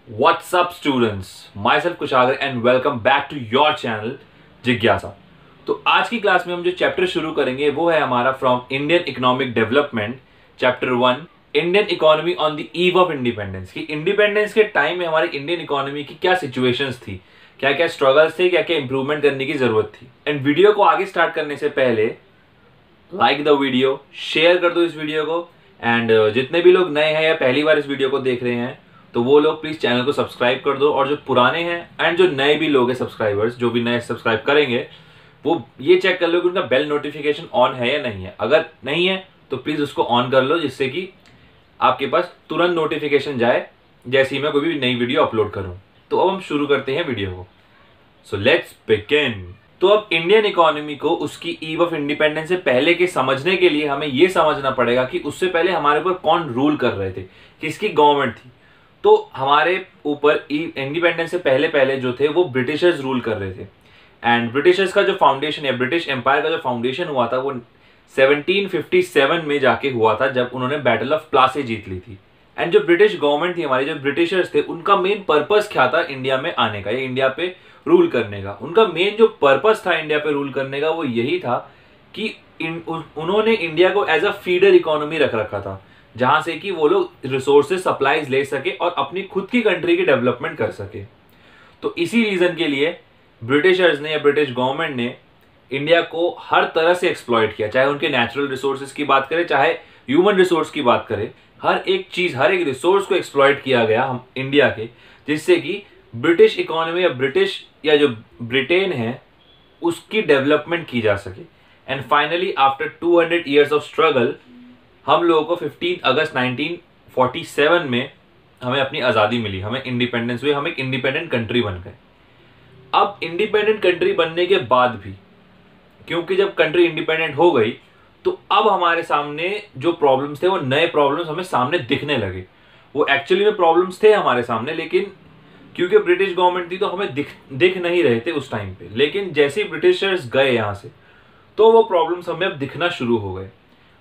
What's up students? Myself Kushagar and welcome back to your channel जिज्ञासा। तो आज की क्लास में हम जो चैप्टर शुरू करेंगे वो है हमारा from Indian economic development chapter 1 Indian economy on the eve of independence. कि इंडिपेंडेंस के टाइम में हमारी इंडियन इकोनॉमी की क्या सिचुएशंस थी, क्या क्या स्ट्रगल्स थे, क्या क्या इंप्रूवमेंट करने की जरूरत थी। एंड वीडियो को आगे स्टार्ट करने से पहले लाइक द वीडियो, शेयर कर दो इस वीडियो को। एंड जितने भी लोग नए हैं या पहली बार इस वीडियो को देख रहे हैं तो वो लोग प्लीज चैनल को सब्सक्राइब कर दो। और जो पुराने हैं एंड जो नए भी लोग हैं सब्सक्राइबर्स, जो भी नए सब्सक्राइब करेंगे वो ये चेक कर लो कि उनका बेल नोटिफिकेशन ऑन है या नहीं है। अगर नहीं है तो प्लीज उसको ऑन कर लो, जिससे कि आपके पास तुरंत नोटिफिकेशन जाए जैसे ही मैं कोई भी नई वीडियो अपलोड करूं। तो अब हम शुरू करते हैं वीडियो को। So let's begin. तो अब इंडियन इकोनॉमी को उसकी ईव ऑफ इंडिपेंडेंस से पहले के समझने के लिए हमें यह समझना पड़ेगा कि उससे पहले हमारे ऊपर कौन रूल कर रहे थे, किसकी गवर्नमेंट थी। तो हमारे ऊपर इंडिपेंडेंस से पहले पहले जो थे वो ब्रिटिशर्स रूल कर रहे थे। एंड ब्रिटिशर्स का जो फाउंडेशन या ब्रिटिश एम्पायर का जो फाउंडेशन हुआ था वो 1757 में जाके हुआ था, जब उन्होंने बैटल ऑफ प्लासी जीत ली थी। एंड जो ब्रिटिश गवर्नमेंट थी हमारी, जो ब्रिटिशर्स थे, उनका मेन पर्पस क्या था इंडिया में आने का या इंडिया पे रूल करने का। उनका मेन जो पर्पस था इंडिया पे रूल करने का वो यही था कि उन्होंने इंडिया को एज अ फीडर इकोनॉमी रख रखा था, जहां से कि वो लोग रिसोर्सेज सप्लाईज ले सके और अपनी खुद की कंट्री की डेवलपमेंट कर सके। तो इसी रीजन के लिए ब्रिटिशर्स ने या ब्रिटिश गवर्नमेंट ने इंडिया को हर तरह से एक्सप्लॉइट किया, चाहे उनके नेचुरल रिसोर्सेज की बात करें, चाहे ह्यूमन रिसोर्स की बात करें। हर एक चीज, हर एक रिसोर्स को एक्सप्लॉइट किया गया हम इंडिया के, जिससे कि ब्रिटिश इकोनॉमी या ब्रिटिश या जो ब्रिटेन है उसकी डेवलपमेंट की जा सके। And finally after 200 years of struggle हम लोगों को 15 अगस्त 1947 में हमें अपनी आज़ादी मिली, हमें इंडिपेंडेंस हुई, हम एक इंडिपेंडेंट कंट्री बन गए। अब इंडिपेंडेंट कंट्री बनने के बाद भी, क्योंकि जब कंट्री इंडिपेंडेंट हो गई तो अब हमारे सामने जो प्रॉब्लम्स थे वो नए प्रॉब्लम्स हमें सामने दिखने लगे। वो एक्चुअली में प्रॉब्लम्स थे हमारे सामने, लेकिन क्योंकि ब्रिटिश गवर्नमेंट थी तो हमें दिख नहीं रहे थे उस टाइम पे। लेकिन जैसे ही ब्रिटिशर्स गए यहाँ से तो वो प्रॉब्लम्स हमें अब दिखना शुरू हो गए।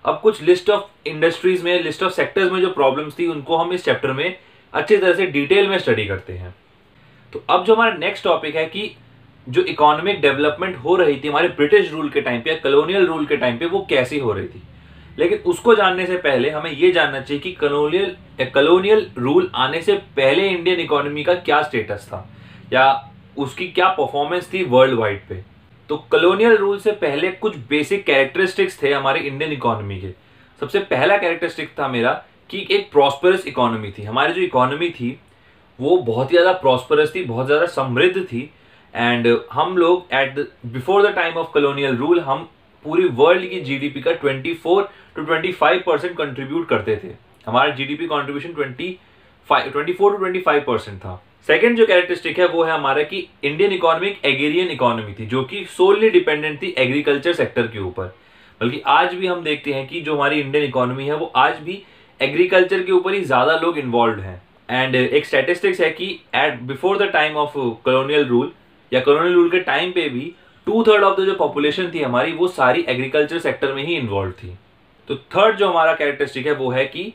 अब कुछ लिस्ट ऑफ इंडस्ट्रीज में, लिस्ट ऑफ सेक्टर्स में जो प्रॉब्लम्स थी उनको हम इस चैप्टर में अच्छी तरह से डिटेल में स्टडी करते हैं। तो अब जो हमारा नेक्स्ट टॉपिक है कि जो इकोनॉमिक डेवलपमेंट हो रही थी हमारे ब्रिटिश रूल के टाइम पे या कॉलोनियल रूल के टाइम पे, वो कैसी हो रही थी। लेकिन उसको जानने से पहले हमें ये जानना चाहिए कि कॉलोनियल रूल आने से पहले इंडियन इकोनॉमी का क्या स्टेटस था या उसकी क्या परफॉर्मेंस थी वर्ल्ड वाइड पे। तो कॉलोनियल रूल से पहले कुछ बेसिक कैरेक्टरिस्टिक्स थे हमारे इंडियन इकोनॉमी के। सबसे पहला कैरेक्टरिस्टिक था मेरा कि एक प्रॉस्परस इकोनॉमी थी। हमारी जो इकोनॉमी थी वो बहुत ही ज़्यादा प्रॉस्परस थी, बहुत ज़्यादा समृद्ध थी। एंड हम लोग before the time of colonial rule हम पूरी वर्ल्ड की जीडीपी का 24 to 25% कंट्रीब्यूट करते थे। हमारा जीडीपी कॉन्ट्रीब्यूशन 24 to 25% था। सेकेंड जो कैरेक्टरिस्टिक है वो है हमारा कि इंडियन इकोनॉमी एक एग्रीरियन इकोनॉमी थी, जो कि सोलली डिपेंडेंट थी एग्रीकल्चर सेक्टर के ऊपर। बल्कि आज भी हम देखते हैं कि जो हमारी इंडियन इकोनॉमी है वो आज भी एग्रीकल्चर के ऊपर ही ज्यादा लोग इन्वॉल्व हैं। एंड एक स्टैटिस्टिक्स है कि at before the time of colonial rule या कॉलोनियल रूल के टाइम पे भी 2/3 ऑफ द जो पॉपुलेशन थी हमारी वो सारी एग्रीकल्चर सेक्टर में ही इन्वॉल्व थी। तो थर्ड जो हमारा कैरेक्टरिस्टिक है वो है कि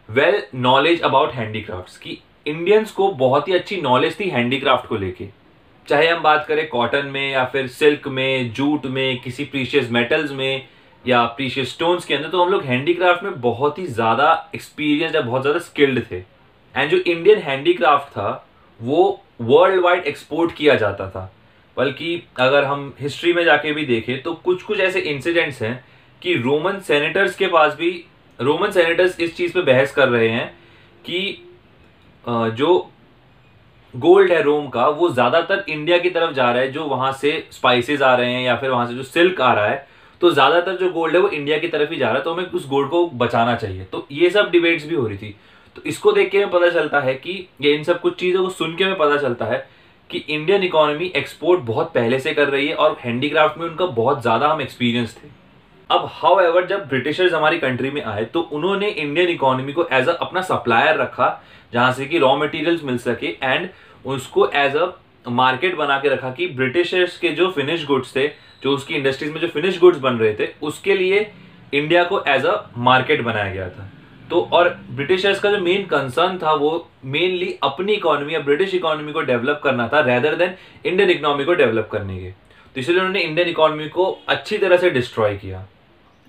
वेल नॉलेज अबाउट हैंडीक्राफ्ट्स, की इंडियंस को बहुत ही अच्छी नॉलेज थी हैंडीक्राफ्ट को लेके। चाहे हम बात करें कॉटन में या फिर सिल्क में, जूट में, किसी प्रीशियस मेटल्स में या प्रीशियस स्टोन्स के अंदर, तो हम लोग हैंडीक्राफ्ट में बहुत ही ज़्यादा एक्सपीरियंस या बहुत ज़्यादा स्किल्ड थे। एंड जो इंडियन हैंडीक्राफ्ट था वो वर्ल्ड वाइड एक्सपोर्ट किया जाता था। बल्कि अगर हम हिस्ट्री में जाके भी देखें तो कुछ कुछ ऐसे इंसिडेंट्स हैं कि रोमन सेनेटर्स के पास भी, रोमन सेनेटर्स इस चीज़ पे बहस कर रहे हैं कि जो गोल्ड है रोम का वो ज्यादातर इंडिया की तरफ जा रहा है, जो वहां से स्पाइसेस आ रहे हैं या फिर वहां से जो सिल्क आ रहा है, तो ज्यादातर जो गोल्ड है वो इंडिया की तरफ ही जा रहा है, तो हमें उस गोल्ड को बचाना चाहिए। तो ये सब डिबेट्स भी हो रही थी। तो इसको देख के हमें पता चलता है कि ये इन सब कुछ चीजों को सुन के हमें पता चलता है कि इंडियन इकोनॉमी एक्सपोर्ट बहुत पहले से कर रही है और हैंडीक्राफ्ट में उनका बहुत ज्यादा हम एक्सपीरियंस थे। अब हाउएवर जब ब्रिटिशर्स हमारी कंट्री में आए तो उन्होंने इंडियन इकोनॉमी को एज अ अपना सप्लायर रखा, जहां से कि रॉ मटेरियल्स मिल सके, एंड उसको एज अ मार्केट बना के रखा कि ब्रिटिशर्स के जो फिनिश गुड्स थे, जो उसकी इंडस्ट्रीज में जो फिनिश गुड्स बन रहे थे, उसके लिए इंडिया को एज अ मार्केट बनाया गया था। तो और ब्रिटिशर्स का जो मेन कंसर्न था वो मेनली अपनी इकोनॉमी या ब्रिटिश इकोनॉमी को डेवलप करना था रेदर देन इंडियन इकोनॉमी को डेवलप करने के। तो इसलिए उन्होंने इंडियन इकोनॉमी को अच्छी तरह से डिस्ट्रॉय किया।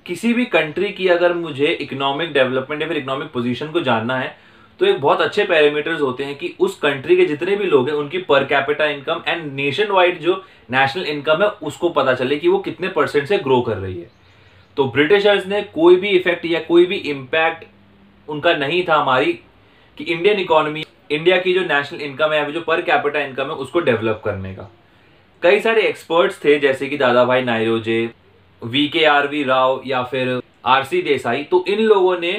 किसी भी कंट्री की अगर मुझे इकोनॉमिक डेवलपमेंट या फिर इकोनॉमिक पोजीशन को जानना है तो एक बहुत अच्छे पैरामीटर्स होते हैं कि उस कंट्री के जितने भी लोग हैं उनकी per capita income and nation wide जो नेशनल इनकम है उसको पता चले कि वो कितने परसेंट से ग्रो कर रही है। तो ब्रिटिशर्स ने कोई भी इफेक्ट या कोई भी इम्पैक्ट उनका नहीं था हमारी कि इंडियन इकोनॉमी, इंडिया की जो नेशनल इनकम है या जो पर कैपिटा इनकम है उसको डेवलप करने का। कई सारे एक्सपर्ट्स थे जैसे कि दादा भाई नायरोजे, VKRV राव या फिर RC देसाई। तो इन लोगों ने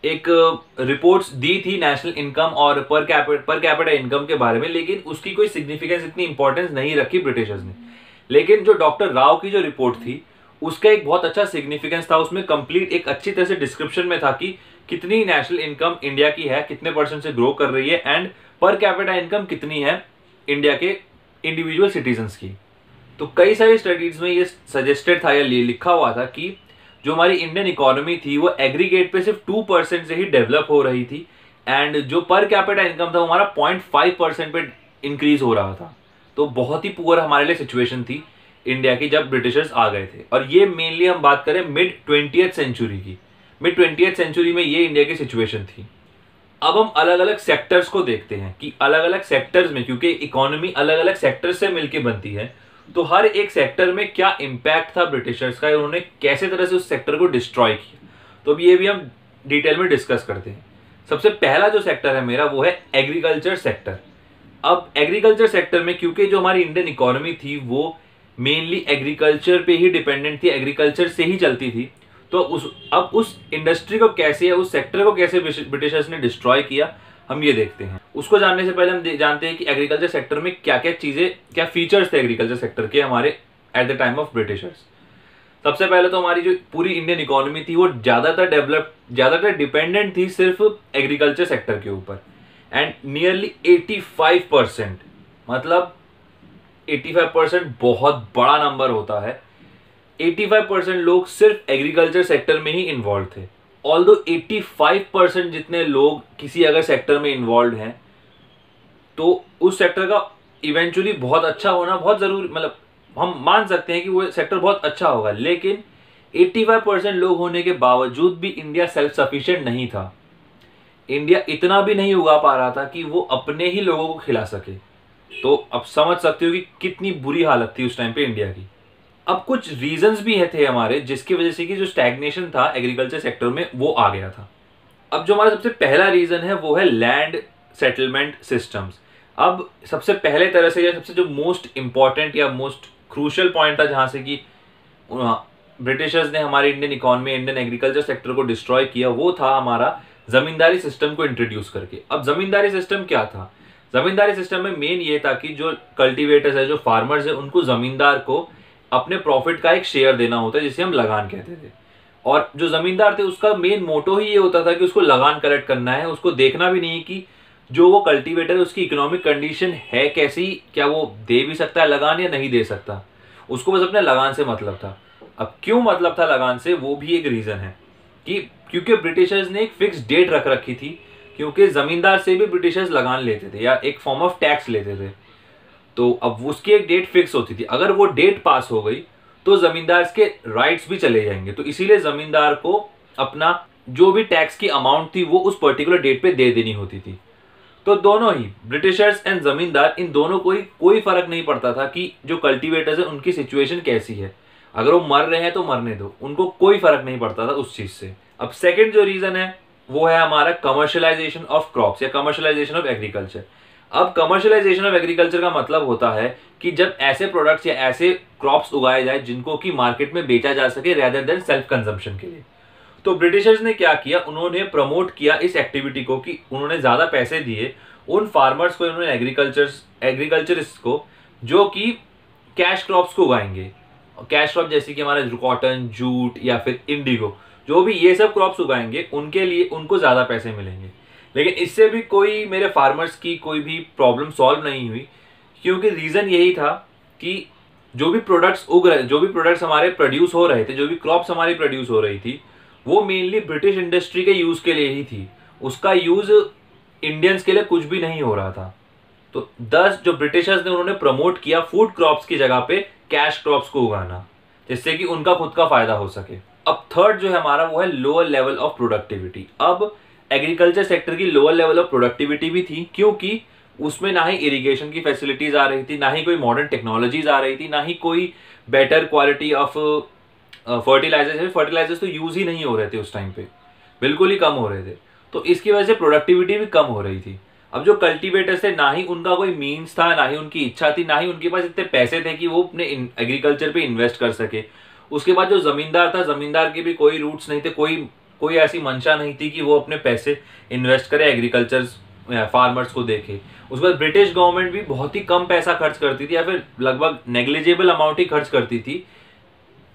एक रिपोर्ट्स दी थी नेशनल इनकम और पर कैपिटा इनकम के बारे में, लेकिन उसकी कोई सिग्निफिकेंस, इतनी इंपॉर्टेंस नहीं रखी ब्रिटिशर्स ने। लेकिन जो डॉक्टर राव की जो रिपोर्ट थी उसका एक बहुत अच्छा सिग्निफिकेंस था। उसमें कंप्लीट एक अच्छी तरह से डिस्क्रिप्शन में था कि कितनी नेशनल इनकम इंडिया की है, कितने परसेंट से ग्रो कर रही है एंड पर कैपिटा इनकम कितनी है इंडिया के इंडिविजुअल सिटीजन्स की। तो कई सारी स्टडीज में ये सजेस्टेड था या लिखा हुआ था कि जो हमारी इंडियन इकोनॉमी थी वो एग्रीगेट पे सिर्फ 2% से ही डेवलप हो रही थी एंड जो पर कैपिटा इनकम था वो हमारा 0.5% पे इंक्रीज हो रहा था। तो बहुत ही पुअर हमारे लिए सिचुएशन थी इंडिया की जब ब्रिटिशर्स आ गए थे। और ये मेनली हम बात करें मिड 20th सेंचुरी की। मिड 20th सेंचुरी में ये इंडिया की सिचुएशन थी। अब हम अलग अलग सेक्टर्स को देखते हैं कि अलग अलग सेक्टर्स में, क्योंकि इकोनॉमी अलग अलग सेक्टर्स से मिलकर बनती है, तो हर एक सेक्टर में क्या इंपैक्ट था ब्रिटिशर्स का, उन्होंने कैसे तरह से उस सेक्टर को डिस्ट्रॉय किया। तो अब ये भी हम डिटेल में डिस्कस करते हैं। सबसे पहला जो सेक्टर है मेरा वो है एग्रीकल्चर सेक्टर। अब एग्रीकल्चर सेक्टर में क्योंकि जो हमारी इंडियन इकोनॉमी थी वो मेनली एग्रीकल्चर पे ही डिपेंडेंट थी, एग्रीकल्चर से ही चलती थी, तो अब उस इंडस्ट्री को कैसे या उस सेक्टर को कैसे ब्रिटिशर्स ने डिस्ट्रॉय किया हम ये देखते हैं। उसको जानने से पहले हम जानते हैं कि एग्रीकल्चर सेक्टर में क्या क्या चीजें, क्या फीचर्स थे एग्रीकल्चर सेक्टर के हमारे at the time of Britishers. सबसे पहले तो हमारी जो पूरी इंडियन इकोनॉमी थी वो ज्यादातर डिपेंडेंट थी सिर्फ एग्रीकल्चर सेक्टर के ऊपर एंड नियरली 85%, मतलब 85% बहुत बड़ा नंबर होता है। 85% लोग सिर्फ एग्रीकल्चर सेक्टर में ही इन्वॉल्व थे। ऑल्दो 85% जितने लोग किसी अगर सेक्टर में इन्वॉल्व हैं तो उस सेक्टर का इवेंचुअली बहुत अच्छा होना बहुत जरूरी, मतलब हम मान सकते हैं कि वो सेक्टर बहुत अच्छा होगा। लेकिन 85% लोग होने के बावजूद भी इंडिया सेल्फ सफिशिएंट नहीं था। इंडिया इतना भी नहीं उगा पा रहा था कि वो अपने ही लोगों को खिला सके। तो अब समझ सकते हो कि कितनी बुरी हालत थी उस टाइम पे इंडिया की। अब कुछ रीजंस भी थे हमारे जिसकी वजह से कि जो स्टैग्नेशन था एग्रीकल्चर सेक्टर में वो आ गया था। अब जो हमारा सबसे पहला रीजन है वो है लैंड सेटलमेंट सिस्टम्स। अब सबसे पहले तरह से या सबसे जो मोस्ट इंपॉर्टेंट या मोस्ट क्रूशियल पॉइंट था जहां से कि ब्रिटिशर्स ने हमारी Indian economy, Indian agriculture sector को डिस्ट्रॉय किया, वो था हमारा जमींदारी सिस्टम को इंट्रोड्यूस करके। अब जमींदारी सिस्टम क्या था? जमींदारी सिस्टम में मेन ये था कि जो कल्टीवेटर्स है, जो फार्मर्स है, उनको जमींदार को अपने प्रॉफिट का एक शेयर देना होता है जिसे हम लगान कहते थे। और जो जमींदार थे उसका मेन मोटो ही ये होता था कि उसको लगान कलेक्ट करना है, उसको देखना भी नहीं कि जो वो कल्टीवेटर है उसकी इकोनॉमिक कंडीशन है कैसी, क्या वो दे भी सकता है लगान या नहीं दे सकता, उसको बस अपने लगान से मतलब था। अब क्यों मतलब था लगान से, वो भी एक रीजन है कि क्योंकि ब्रिटिशर्स ने एक फिक्स डेट रख रखी थी, क्योंकि जमींदार से भी ब्रिटिशर्स लगान लेते थे या एक फॉर्म ऑफ टैक्स लेते थे। तो अब उसकी एक डेट फिक्स होती थी, अगर वो डेट पास हो गई तो जमींदार के राइट्स भी चले जाएंगे। तो इसीलिए जमींदार को अपना जो भी टैक्स की अमाउंट थी वो उस पर्टिकुलर डेट पे दे देनी होती थी। तो दोनों ही ब्रिटिशर्स एंड जमींदार, इन दोनों को ही कोई फर्क नहीं पड़ता था कि जो कल्टीवेटर्स है उनकी सिचुएशन कैसी है, अगर वो मर रहे हैं तो मरने दो, उनको कोई फर्क नहीं पड़ता था उस चीज से। अब सेकेंड जो रीजन है वो है हमारा कमर्शियलाइजेशन ऑफ क्रॉप्स या कमर्शियलाइजेशन ऑफ एग्रीकल्चर। अब कमर्शियलाइजेशन ऑफ एग्रीकल्चर का मतलब होता है कि जब ऐसे प्रोडक्ट्स या ऐसे क्रॉप्स उगाए जाए जिनको कि मार्केट में बेचा जा सके रेदर देन सेल्फ कंजम्पशन के लिए। तो ब्रिटिशर्स ने क्या किया, उन्होंने प्रमोट किया इस एक्टिविटी को कि उन्होंने ज्यादा पैसे दिए उन फार्मर्स को, उन्होंने एग्रीकल्चरिस्ट को जो कि कैश क्रॉप्स को उगाएंगे। कैश क्रॉप जैसे कि हमारा कॉटन, जूट या फिर इंडिगो, जो भी ये सब क्रॉप्स उगाएंगे उनके लिए उनको ज्यादा पैसे मिलेंगे। लेकिन इससे भी कोई मेरे फार्मर्स की कोई भी प्रॉब्लम सॉल्व नहीं हुई, क्योंकि रीजन यही था कि जो भी प्रोडक्ट्स उग रहे, जो भी प्रोडक्ट्स हमारे प्रोड्यूस हो रहे थे, जो भी क्रॉप्स हमारी प्रोड्यूस हो रही थी, वो मेनली ब्रिटिश इंडस्ट्री के यूज के लिए ही थी, उसका यूज इंडियंस के लिए कुछ भी नहीं हो रहा था। तो 10 जो ब्रिटिशर्स ने उन्होंने प्रमोट किया फूड क्रॉप्स की जगह पे कैश क्रॉप्स को उगाना, जिससे कि उनका खुद का फायदा हो सके। अब थर्ड जो है हमारा वो है लोअर लेवल ऑफ प्रोडक्टिविटी। अब एग्रीकल्चर सेक्टर की लोअर लेवल ऑफ प्रोडक्टिविटी भी थी, क्योंकि उसमें ना ही इरिगेशन की फैसिलिटीज आ रही थी, ना ही कोई मॉडर्न टेक्नोलॉजीज आ रही थी, ना ही कोई बेटर क्वालिटी ऑफ फर्टिलाइजर्स तो यूज ही नहीं हो रहे थे उस टाइम पे, बिल्कुल ही कम हो रहे थे। तो इसकी वजह से प्रोडक्टिविटी भी कम हो रही थी। अब जो कल्टीवेटर्स थे, ना ही उनका कोई मीन्स था, ना ही उनकी इच्छा थी, ना ही उनके पास इतने पैसे थे कि वो अपने एग्रीकल्चर पे इन्वेस्ट कर सके। उसके बाद जो जमींदार था, जमींदार के भी कोई रूट्स नहीं थे, कोई ऐसी मंशा नहीं थी कि वो अपने पैसे इन्वेस्ट करे एग्रीकल्चर फार्मर्स को देखे। उसके बाद ब्रिटिश गवर्नमेंट भी बहुत ही कम पैसा खर्च करती थी, या फिर लगभग नेग्लिजिबल अमाउंट ही खर्च करती थी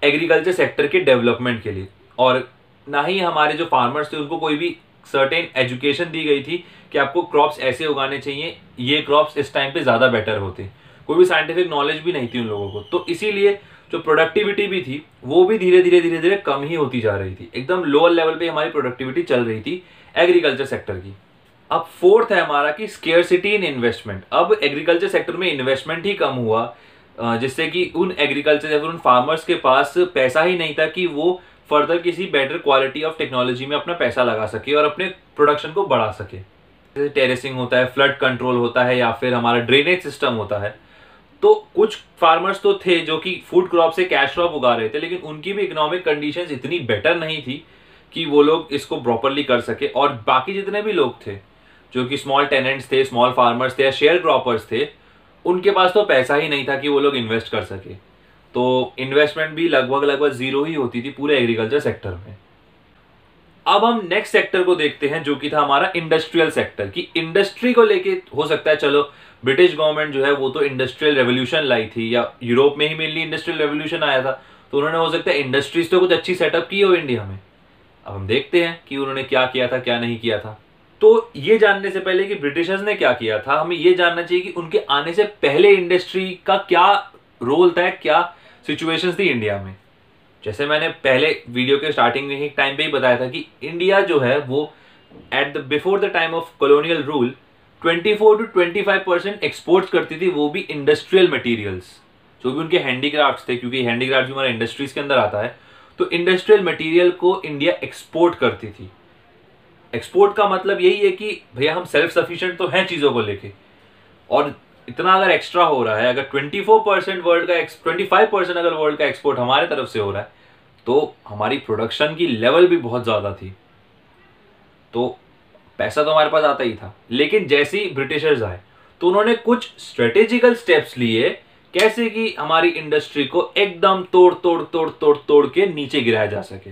एग्रीकल्चर सेक्टर के डेवलपमेंट के लिए। और ना ही हमारे जो फार्मर्स थे उनको कोई भी सर्टेन एजुकेशन दी गई थी कि आपको क्रॉप्स ऐसे उगाने चाहिए, ये क्रॉप्स इस टाइम पे ज्यादा बेटर होते। कोई भी साइंटिफिक नॉलेज भी नहीं थी उन लोगों को। तो इसीलिए जो प्रोडक्टिविटी भी थी वो भी धीरे धीरे कम ही होती जा रही थी। एकदम लोअर लेवल पे हमारी प्रोडक्टिविटी चल रही थी एग्रीकल्चर सेक्टर की। अब फोर्थ है हमारा कि स्केर्सिटी इन इन्वेस्टमेंट। अब एग्रीकल्चर सेक्टर में इन्वेस्टमेंट ही कम हुआ, जिससे कि उन एग्रीकल्चर या फिर उन फार्मर्स के पास पैसा ही नहीं था कि वो फर्दर किसी बेटर क्वालिटी ऑफ टेक्नोलॉजी में अपना पैसा लगा सके और अपने प्रोडक्शन को बढ़ा सके। जैसे टेरेसिंग होता है, फ्लड कंट्रोल होता है, या फिर हमारा ड्रेनेज सिस्टम होता है। तो कुछ फार्मर्स तो थे जो कि फूड क्रॉप से कैश क्रॉप उगा रहे थे, लेकिन उनकी भी इकोनॉमिक कंडीशंस इतनी बेटर नहीं थी कि वो लोग इसको प्रॉपरली कर सके। और बाकी जितने भी लोग थे जो कि स्मॉल टेनेंट्स थे, स्मॉल फार्मर्स थे या शेयर क्रॉपर्स थे, उनके पास तो पैसा ही नहीं था कि वो लोग इन्वेस्ट कर सके। तो इन्वेस्टमेंट भी लगभग जीरो ही होती थी पूरे एग्रीकल्चर सेक्टर में। अब हम नेक्स्ट सेक्टर को देखते हैं, जो कि था हमारा इंडस्ट्रियल सेक्टर। की इंडस्ट्री को लेके हो सकता है चलो ब्रिटिश गवर्नमेंट जो है वो तो इंडस्ट्रियल रेवोल्यूशन लाई थी, या यूरोप में ही मेनली इंडस्ट्रियल रेवोल्यूशन आया था, तो उन्होंने हो सकता है इंडस्ट्रीज तो कुछ अच्छी सेटअप की हो इंडिया में। अब हम देखते हैं कि उन्होंने क्या किया था, क्या नहीं किया था। तो ये जानने से पहले कि ब्रिटिशर्स ने क्या किया था, हमें ये जानना चाहिए कि उनके आने से पहले इंडस्ट्री का क्या रोल था, क्या सिचुएशंस थी इंडिया में। जैसे मैंने पहले वीडियो के स्टार्टिंग में ही टाइम पे ही बताया था कि इंडिया जो है वो before the time of colonial rule 24 to 25% export करती थी, वो भी इंडस्ट्रियल मटेरियल्स, जो भी उनके हैंडीक्राफ्ट्स थे, क्योंकि हैंडीक्राफ्ट भी हमारा इंडस्ट्रीज के अंदर आता है। तो इंडस्ट्रियल मटेरियल को इंडिया एक्सपोर्ट करती थी। एक्सपोर्ट का मतलब यही है कि भैया हम सेल्फ सफिशिएंट तो हैं चीजों को लेके, और इतना अगर एक्स्ट्रा हो रहा है, अगर 24% वर्ल्ड का 25% अगर वर्ल्ड का एक्सपोर्ट हमारे तरफ से हो रहा है, तो हमारी प्रोडक्शन की लेवल भी बहुत ज्यादा थी, तो पैसा तो हमारे पास आता ही था। लेकिन जैसे ही ब्रिटिशर्स आए तो उन्होंने कुछ स्ट्रेटेजिकल स्टेप्स लिए, कैसे कि हमारी इंडस्ट्री को एकदम तोड़ के नीचे गिराया जा सके,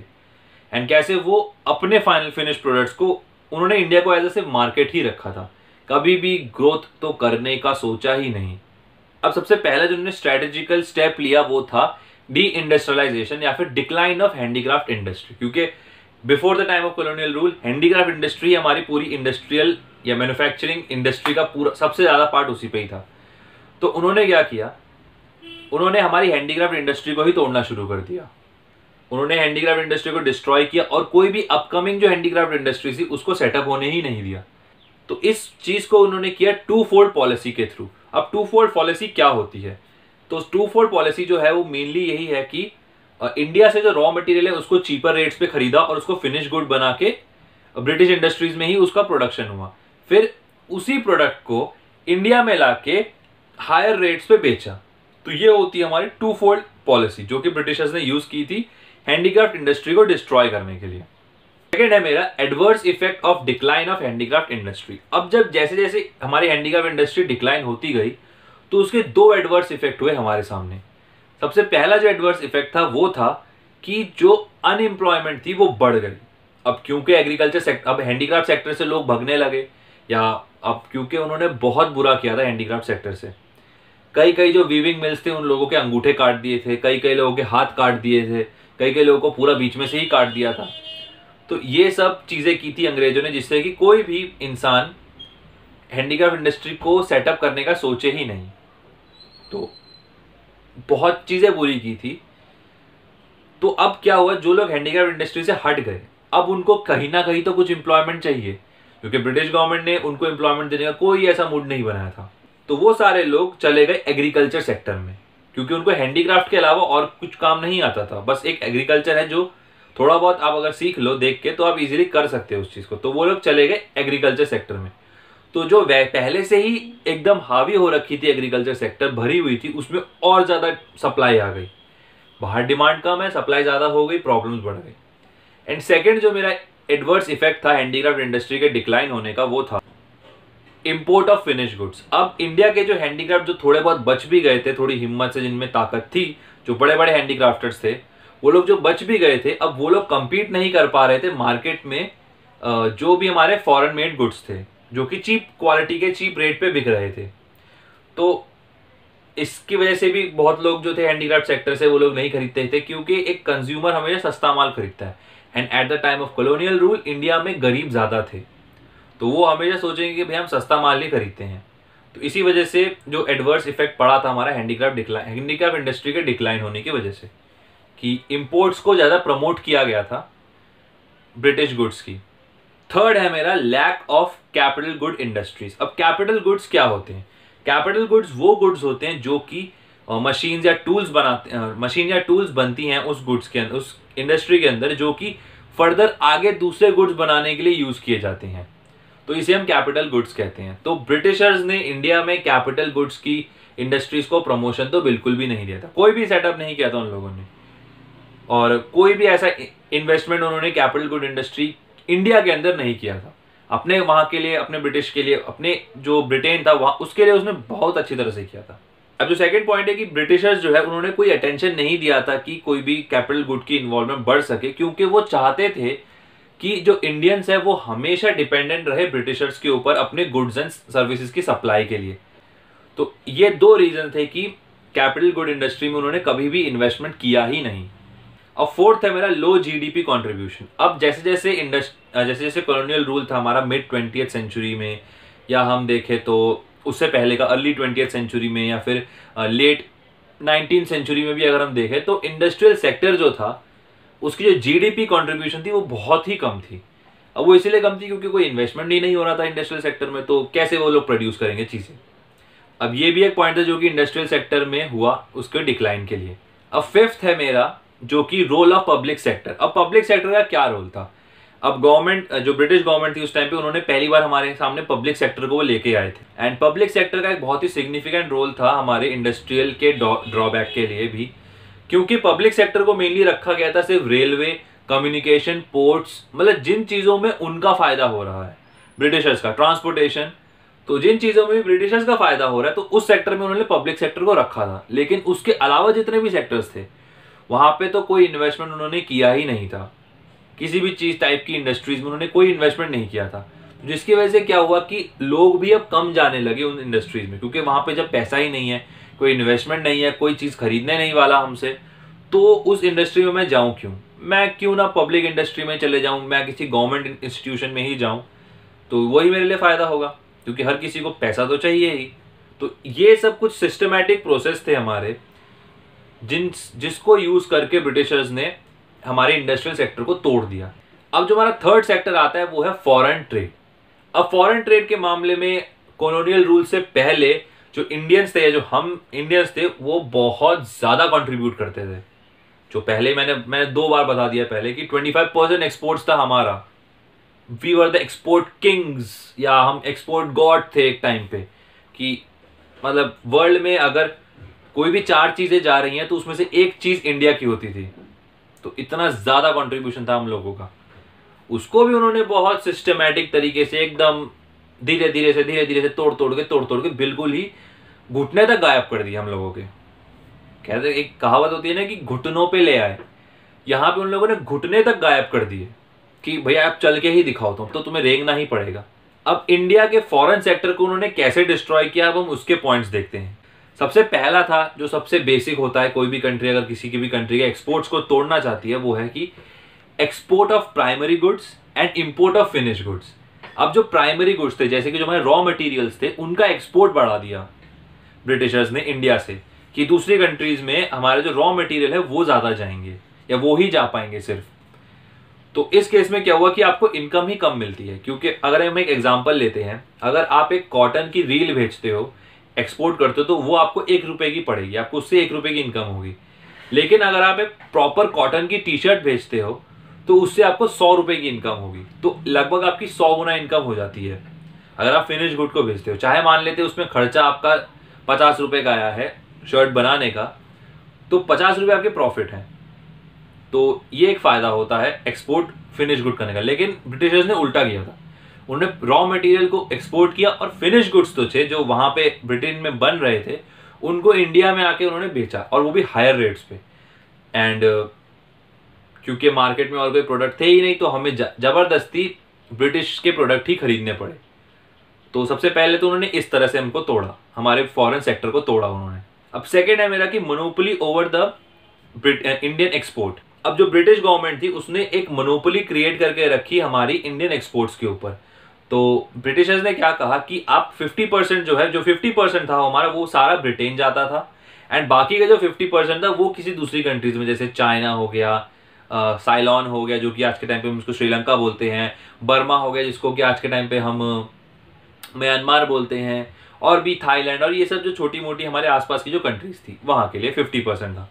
एंड कैसे वो अपने फाइनल फिनिश प्रोडक्ट्स को, उन्होंने इंडिया को एज ए सिर्फ मार्केट ही रखा था, कभी भी ग्रोथ तो करने का सोचा ही नहीं। अब सबसे पहला जो उन्होंने स्ट्रेटेजिकल स्टेप लिया वो था डी इंडस्ट्रियलाइजेशन, या फिर डिक्लाइन ऑफ हैंडीक्राफ्ट इंडस्ट्री। क्योंकि before the time of colonial rule handicraft industry हमारी पूरी इंडस्ट्रियल या मैन्युफैक्चरिंग इंडस्ट्री का पूरा सबसे ज्यादा पार्ट उसी पे ही था। तो उन्होंने क्या किया, उन्होंने हमारी हैंडीक्राफ्ट इंडस्ट्री को ही तोड़ना शुरू कर दिया। उन्होंने हैंडीक्राफ्ट इंडस्ट्री को डिस्ट्रॉय किया और कोई भी अपकमिंग जो हैंडीक्राफ्ट इंडस्ट्री थी उसको सेटअप होने ही नहीं दिया। तो इस चीज को उन्होंने किया टू फोल्ड पॉलिसी के थ्रू। अब टू फोल्ड पॉलिसी क्या होती है, तो टू फोल्ड पॉलिसी जो है वो मेनली यही है कि इंडिया से जो रॉ मटेरियल है उसको चीपर रेट्स पे खरीदा और उसको फिनिश गुड बना के ब्रिटिश इंडस्ट्रीज में ही उसका प्रोडक्शन हुआ, फिर उसी प्रोडक्ट को इंडिया में लाके हायर रेट्स पे बेचा। तो ये होती है हमारी टू फोल्ड पॉलिसी जो कि ब्रिटिशर्स ने यूज की थी हैंडीक्राफ्ट इंडस्ट्री को डिस्ट्रॉय करने के लिए। सेकेंड है मेरा adverse effect of decline of handicraft industry. अब जब जैसे जैसे हमारी हैंडीक्राफ्ट इंडस्ट्री डिक्लाइन होती गई तो उसके दो एडवर्स इफेक्ट हुए हमारे सामने। सबसे पहला जो एडवर्स इफेक्ट था वो था कि जो अनएम्प्लॉयमेंट थी वो बढ़ गई। अब क्योंकि एग्रीकल्चर सेक्टर, अब हैंडीक्राफ्ट सेक्टर से लोग भगने लगे, या अब क्योंकि उन्होंने बहुत बुरा किया था हैंडीक्राफ्ट सेक्टर से। कई जो वीविंग मिल्स थे उन लोगों के अंगूठे काट दिए थे, कई लोगों के हाथ काट दिए थे, कई लोगों को पूरा बीच में से ही काट दिया था। तो ये सब चीजें की थी अंग्रेजों ने, जिससे कि कोई भी इंसान हैंडीक्राफ्ट इंडस्ट्री को सेटअप करने का सोचे ही नहीं। तो बहुत चीजें बुरी की थी। तो अब क्या हुआ, जो लोग हैंडीक्राफ्ट इंडस्ट्री से हट गए, अब उनको कहीं ना कहीं तो कुछ एम्प्लॉयमेंट चाहिए, क्योंकि ब्रिटिश गवर्नमेंट ने उनको एम्प्लॉयमेंट देने का कोई ऐसा मूड नहीं बनाया था। तो वो सारे लोग चले गए एग्रीकल्चर सेक्टर में, क्योंकि उनको हैंडीक्राफ्ट के अलावा और कुछ काम नहीं आता था। बस एक एग्रीकल्चर है जो थोड़ा बहुत आप अगर सीख लो देख के तो आप इजीली कर सकते हो उस चीज को। तो वो लोग चले गए एग्रीकल्चर सेक्टर में। तो जो पहले से ही एकदम हावी हो रखी थी एग्रीकल्चर सेक्टर, भरी हुई थी, उसमें और ज्यादा सप्लाई आ गई। बाहर डिमांड कम है, सप्लाई ज्यादा हो गई, प्रॉब्लम्स बढ़ गई। एंड सेकेंड जो मेरा एडवर्स इफेक्ट था हैंडीक्राफ्ट इंडस्ट्री के डिक्लाइन होने का, वो था इंपोर्ट ऑफ फिनिश गुड्स। अब इंडिया के जो हैंडीक्राफ्ट जो थोड़े बहुत बच भी गए थे, थोड़ी हिम्मत से, जिनमें ताकत थी, जो बड़े बड़े हैंडीक्राफ्टर्स थे, वो लोग जो बच भी गए थे, अब वो लोग कंपीट नहीं कर पा रहे थे मार्केट में जो भी हमारे फॉरेन मेड गुड्स थे, जो कि चीप क्वालिटी के चीप रेट पे बिक रहे थे। तो इसकी वजह से भी बहुत लोग जो थे हैंडीक्राफ्ट सेक्टर से, वो लोग नहीं खरीदते थे, क्योंकि एक कंज्यूमर हमेशा सस्ता माल खरीदता है। And at the time of colonial rule India में गरीब ज्यादा थे, तो वो हमेशा सोचेंगे कि भाई हम सस्ता माल ही खरीदते हैं। तो इसी वजह से जो एडवर्स इफेक्ट पड़ा था हमारा हैंडीक्राफ्ट इंडस्ट्री के डिक्लाइन होने की वजह से, कि इंपोर्ट्स को ज्यादा प्रमोट किया गया था ब्रिटिश गुड्स की। थर्ड है मेरा lack of capital good industries. अब कैपिटल गुड्स क्या होते हैं? कैपिटल गुड्स वो गुड्स होते हैं जो कि मशीन या टूल्स बनती हैं उस गुड्स के अंदर, उस इंडस्ट्री के अंदर, जो कि फर्दर आगे दूसरे गुड्स बनाने के लिए यूज किए जाते हैं। तो इसे हम कैपिटल गुड्स कहते हैं। तो ब्रिटिशर्स ने इंडिया में कैपिटल गुड्स की इंडस्ट्रीज को प्रमोशन तो बिल्कुल भी नहीं दिया था, कोई भी सेटअप नहीं किया था उन लोगों ने, और कोई भी ऐसा इन्वेस्टमेंट उन्होंने कैपिटल गुड इंडस्ट्री इंडिया के अंदर नहीं किया था। अपने वहां के लिए, अपने ब्रिटिश के लिए, अपने जो ब्रिटेन था वहां, उसके लिए उसने बहुत अच्छी तरह से किया था। अब जो सेकंड पॉइंट है कि ब्रिटिशर्स जो है उन्होंने कोई अटेंशन नहीं दिया था कि कोई भी कैपिटल गुड की इन्वॉल्वमेंट बढ़ सके, क्योंकि वो चाहते थे कि जो इंडियंस है वो हमेशा डिपेंडेंट रहे ब्रिटिशर्स के ऊपर अपने गुड्स एंड सर्विसेज की सप्लाई के लिए। तो ये दो रीजन थे कि कैपिटल गुड इंडस्ट्री में उन्होंने कभी भी इन्वेस्टमेंट किया ही नहीं। अब फोर्थ है मेरा लो जीडीपी कंट्रीब्यूशन। अब जैसे जैसे कॉलोनियल रूल था हमारा मिड 20th सेंचुरी में, या हम देखें तो उससे पहले का अर्ली 20th सेंचुरी में, या फिर लेट 19th सेंचुरी में भी अगर हम देखें, तो इंडस्ट्रियल सेक्टर जो था उसकी जो जीडीपी कंट्रीब्यूशन थी वो बहुत ही कम थी। अब वो इसलिए कम थी क्योंकि कोई इन्वेस्टमेंट ही नहीं हो रहा था इंडस्ट्रियल सेक्टर में, तो कैसे वो लोग प्रोड्यूस करेंगे चीजें। अब ये भी एक पॉइंट है जो कि इंडस्ट्रियल सेक्टर में हुआ उसके डिक्लाइन के लिए। अब फिफ्थ है मेरा जो कि रोल ऑफ पब्लिक सेक्टर। अब पब्लिक सेक्टर का क्या रोल था? अब गवर्नमेंट, जो ब्रिटिश गवर्नमेंट थी उस टाइम पे, उन्होंने पहली बार हमारे सामने पब्लिक सेक्टर को वो लेके आए थे। एंड पब्लिक सेक्टर का एक बहुत ही सिग्निफिकेंट रोल था हमारे इंडस्ट्रियल के ड्रॉबैक के लिए भी, क्योंकि पब्लिक सेक्टर को मेनली रखा गया था सिर्फ रेलवे, कम्युनिकेशन, पोर्ट्स, मतलब जिन चीजों में उनका फायदा हो रहा है ब्रिटिशर्स का, ट्रांसपोर्टेशन, तो जिन चीजों में ब्रिटिशर्स का फायदा हो रहा है तो उस सेक्टर में उन्होंने पब्लिक सेक्टर को रखा था। लेकिन उसके अलावा जितने भी सेक्टर्स थे वहां पे तो कोई इन्वेस्टमेंट उन्होंने किया ही नहीं था। किसी भी चीज टाइप की इंडस्ट्रीज में उन्होंने कोई इन्वेस्टमेंट नहीं किया था, जिसकी वजह से क्या हुआ कि लोग भी अब कम जाने लगे उन इंडस्ट्रीज में, क्योंकि वहां पे जब पैसा ही नहीं है, कोई इन्वेस्टमेंट नहीं है, कोई चीज खरीदने नहीं वाला हमसे, तो उस इंडस्ट्री में मैं जाऊं क्यों? मैं क्यों ना पब्लिक इंडस्ट्री में चले जाऊं, मैं किसी गवर्नमेंट इंस्टीट्यूशन में ही जाऊं, तो वही मेरे लिए फायदा होगा, क्योंकि हर किसी को पैसा तो चाहिए ही। तो ये सब कुछ सिस्टमैटिक प्रोसेस थे हमारे, जिसको यूज करके ब्रिटिशर्स ने हमारे इंडस्ट्रियल सेक्टर को तोड़ दिया। अब जो हमारा थर्ड सेक्टर आता है वो है फॉरेन ट्रेड। अब फॉरेन ट्रेड के मामले में कॉलोनियल रूल से पहले जो इंडियंस थे, जो हम इंडियंस थे, वो बहुत ज्यादा कंट्रीब्यूट करते थे। जो पहले मैंने 2 बार बता दिया पहले कि 25% एक्सपोर्ट्स था हमारा। We were the export kings, या हम एक्सपोर्ट गॉड थे एक टाइम पे, कि मतलब वर्ल्ड में अगर कोई भी 4 चीजें जा रही हैं तो उसमें से एक चीज इंडिया की होती थी। तो इतना ज्यादा कंट्रीब्यूशन था हम लोगों का। उसको भी उन्होंने बहुत सिस्टमैटिक तरीके से, एकदम धीरे धीरे से तोड़ के बिल्कुल ही घुटने तक गायब कर दिया हम लोगों के। कहते, एक कहावत होती है ना कि घुटनों पे ले आए, यहां पे उन लोगों ने घुटने तक गायब कर दिए कि भैया आप चल के ही दिखाओ, तो तुम्हें रेंगना ही पड़ेगा। अब इंडिया के फॉरेन सेक्टर को उन्होंने कैसे डिस्ट्रॉय किया, अब हम उसके पॉइंट्स देखते हैं। सबसे पहला था, जो सबसे बेसिक होता है, कोई भी कंट्री अगर किसी की भी कंट्री के एक्सपोर्ट्स को तोड़ना चाहती है, वो है कि export of primary goods and import of finish goods. अब जो प्राइमरी गुड्स थे, जैसे कि जो हमारे रॉ मटेरियल्स थे, उनका एक्सपोर्ट बढ़ा दिया ब्रिटिशर्स ने इंडिया से, कि दूसरी कंट्रीज में हमारे जो रॉ मटेरियल है वो ज्यादा जाएंगे, या वो ही जा पाएंगे सिर्फ। तो इस केस में क्या हुआ कि आपको इनकम ही कम मिलती है, क्योंकि अगर हम एक एग्जांपल लेते हैं, अगर आप एक कॉटन की रील बेचते हो, एक्सपोर्ट करते हो, तो वो आपको 1 रुपए की पड़ेगी, आपको उससे 1 रुपए की इनकम होगी। लेकिन अगर आप एक प्रॉपर कॉटन की टी शर्ट बेचते हो तो उससे आपको 100 रुपए की इनकम होगी। तो लगभग आपकी 100 गुना इनकम हो जाती है अगर आप फिनिश गुड को बेचते हो। चाहे मान लेते उसमें खर्चा आपका 50 रुपए का आया है शर्ट बनाने का, तो 50 रुपए आपके प्रॉफिट हैं। तो ये एक फायदा होता है एक्सपोर्ट फिनिश गुड करने का। लेकिन ब्रिटिशर्स ने उल्टा किया था, उन्होंने रॉ मटेरियल को एक्सपोर्ट किया और फिनिश गुड्स तो थे जो वहां पे ब्रिटेन में बन रहे थे उनको इंडिया में आके उन्होंने बेचा, और वो भी हायर रेट्स पे। एंड क्योंकि मार्केट में और कोई प्रोडक्ट थे ही नहीं, तो हमें जबरदस्ती ब्रिटिश के प्रोडक्ट ही खरीदने पड़े। तो सबसे पहले तो उन्होंने इस तरह से हमको तोड़ा, हमारे फॉरेन सेक्टर को तोड़ा उन्होंने। अब सेकेंड है मेरा कि monopoly over the Indian export. अब जो ब्रिटिश गवर्नमेंट थी उसने एक मोनोपोली क्रिएट करके रखी हमारी इंडियन एक्सपोर्ट्स के ऊपर। तो ब्रिटिशर्स ने क्या कहा कि आप 50% जो है, जो 50% था हमारा, वो सारा ब्रिटेन जाता था, एंड बाकी का जो 50% था वो किसी दूसरी कंट्रीज में, जैसे चाइना हो गया, साइलॉन हो गया जो कि आज के टाइम पे हम उसको श्रीलंका बोलते हैं, बर्मा हो गया जिसको कि आज के टाइम पे हम म्यांमार बोलते हैं, और भी थाईलैंड, और ये सब जो छोटी मोटी हमारे आसपास की जो कंट्रीज थी वहां के लिए 50% था।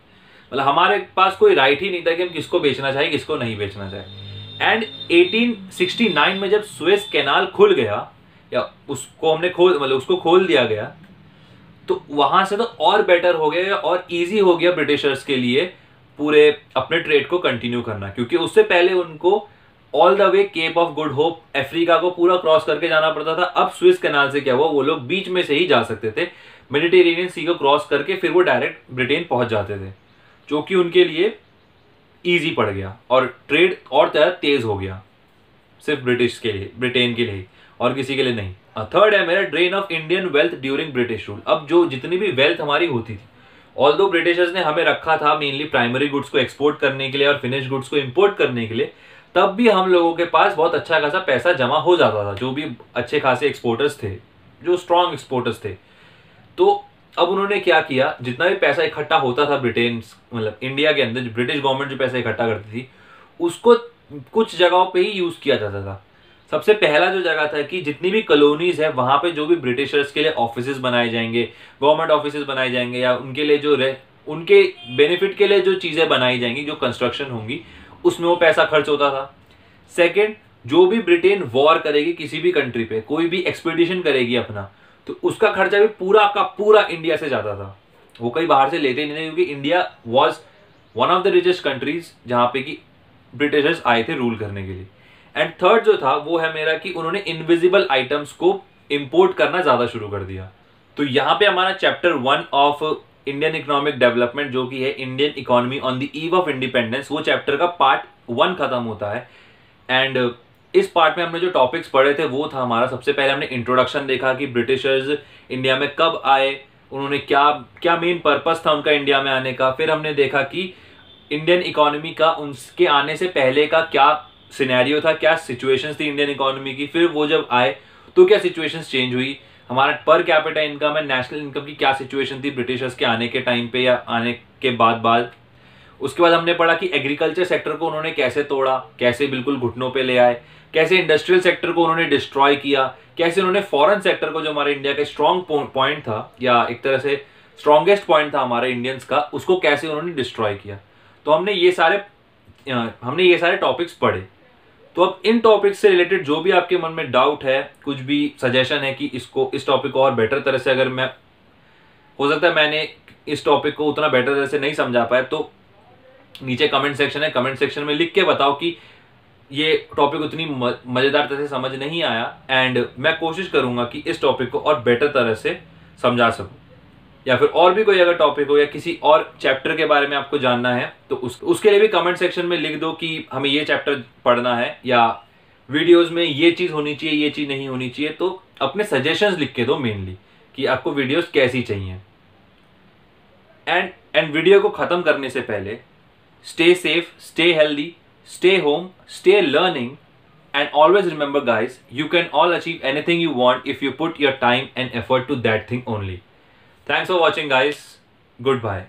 मतलब हमारे पास कोई राइट ही नहीं था कि हम किसको बेचना चाहिए किसको नहीं बेचना चाहिए। एंड 1869 में जब सुएज कैनाल खुल गया, या उसको हमने उसको खोल दिया गया, तो वहां से तो और बेटर हो गया और इजी हो गया ब्रिटिशर्स के लिए पूरे अपने ट्रेड को कंटिन्यू करना। क्योंकि उससे पहले उनको all the way Cape of Good Hope Africa को पूरा क्रॉस करके जाना पड़ता था। अब स्विस कैनाल से क्या हुआ, वो लोग बीच में से ही जा सकते थे, मेडिटेरेनियन सी को क्रॉस करके फिर वो डायरेक्ट ब्रिटेन पहुंच जाते थे, जो कि उनके लिए इजी पड़ गया और ट्रेड और ज्यादा तेज हो गया, सिर्फ ब्रिटिश के लिए, ब्रिटेन के लिए, और किसी के लिए नहीं। थर्ड है मेरा drain of Indian wealth during British rule. अब जो जितनी भी वेल्थ हमारी होती थी, ऑल्दो ब्रिटिशर्स ने हमें रखा था मेनली प्राइमरी गुड्स को एक्सपोर्ट करने के लिए और फिनिश गुड्स को इंपोर्ट करने के लिए, तब भी हम लोगों के पास बहुत अच्छा खासा पैसा जमा हो जाता था, जो भी अच्छे खासे एक्सपोर्टर्स थे, जो स्ट्रॉन्ग एक्सपोर्टर्स थे। तो अब उन्होंने क्या किया, जितना भी पैसा इकट्ठा होता था ब्रिटेन, मतलब इंडिया के अंदर ब्रिटिश गवर्नमेंट जो पैसा इकट्ठा करती थी, उसको कुछ जगहों पे ही यूज किया जाता था। सबसे पहला जो जगह था कि जितनी भी कॉलोनीज है वहां पे जो भी ब्रिटिशर्स के लिए ऑफिसेज बनाए जाएंगे, गवर्नमेंट ऑफिसेज बनाए जाएंगे, या उनके लिए जो उनके बेनिफिट के लिए जो चीजें बनाई जाएंगी, जो कंस्ट्रक्शन होंगी, उसमें वो पैसा खर्च होता था। सेकेंड, जो भी ब्रिटेन वॉर करेगी किसी भी कंट्री पे, कोई भी एक्सपीडिशन करेगी अपना, तो उसका खर्चा भी पूरा का पूरा इंडिया से जाता था, वो कहीं बाहर से लेते नहीं थे, क्योंकि India was one of the richest countries जहां पे कि ब्रिटिशर्स आए थे रूल करने के लिए। एंड थर्ड जो था वो है मेरा कि उन्होंने इनविजिबल आइटम्स को इंपोर्ट करना ज्यादा शुरू कर दिया। तो यहाँ पे हमारा chapter 1 of Indian economic development, जो कि है Indian economy on the eve of independence, वो चैप्टर का पार्ट 1 खत्म होता है। एंड इस पार्ट में हमने जो टॉपिक्स पढ़े थे वो था हमारा, सबसे पहले हमने इंट्रोडक्शन देखा कि ब्रिटिशर्स इंडिया में कब आए, उन्होंने क्या क्या मेन पर्पस था उनका इंडिया में आने का। फिर हमने देखा कि इंडियन इकोनॉमी का उनके आने से पहले का क्या सिनेरियो था, क्या सिचुएशंस थी इंडियन इकोनॉमी की, फिर वो जब आए तो क्या सिचुएशंस चेंज हुई, हमारा पर कैपिटा इनकम है, नेशनल इनकम की क्या सिचुएशन थी ब्रिटिशर्स के आने के टाइम पे या आने के बाद। उसके बाद हमने पढ़ा कि एग्रीकल्चर सेक्टर को उन्होंने कैसे तोड़ा, कैसे बिल्कुल घुटनों पे ले आए, कैसे इंडस्ट्रियल सेक्टर को उन्होंने डिस्ट्रॉय किया, कैसे उन्होंने फॉरेन सेक्टर को, जो हमारे इंडिया का स्ट्रॉन्ग पॉइंट था या एक तरह से स्ट्रॉन्गेस्ट पॉइंट था हमारे इंडियंस का, उसको कैसे उन्होंने डिस्ट्रॉय किया। तो हमने ये सारे टॉपिक्स पढ़े। तो अब इन टॉपिक्स से रिलेटेड जो भी आपके मन में डाउट है, कुछ भी सजेशन है कि इस टॉपिक को और बेटर तरह से, अगर मैं, हो सकता है मैंने इस टॉपिक को उतना बेटर तरह से नहीं समझा पाया, तो नीचे कमेंट सेक्शन है, कमेंट सेक्शन में लिख के बताओ कि ये टॉपिक उतनी मजेदार तरह से समझ नहीं आया, एंड मैं कोशिश करूंगा कि इस टॉपिक को और बेटर तरह से समझा सकूं। या फिर और भी कोई अगर टॉपिक हो या किसी और चैप्टर के बारे में आपको जानना है तो उसके लिए भी कमेंट सेक्शन में लिख दो कि हमें ये चैप्टर पढ़ना है, या वीडियोस में ये चीज होनी चाहिए, ये चीज नहीं होनी चाहिए। तो अपने सजेशंस लिख के दो मेनली कि आपको वीडियोस कैसी चाहिए। एंड वीडियो को खत्म करने से पहले, stay safe, stay healthy, stay home, stay learning, and always remember guys, you can all achieve anything you want if you put your time and effort to that thing only. Thanks for watching guys. Goodbye.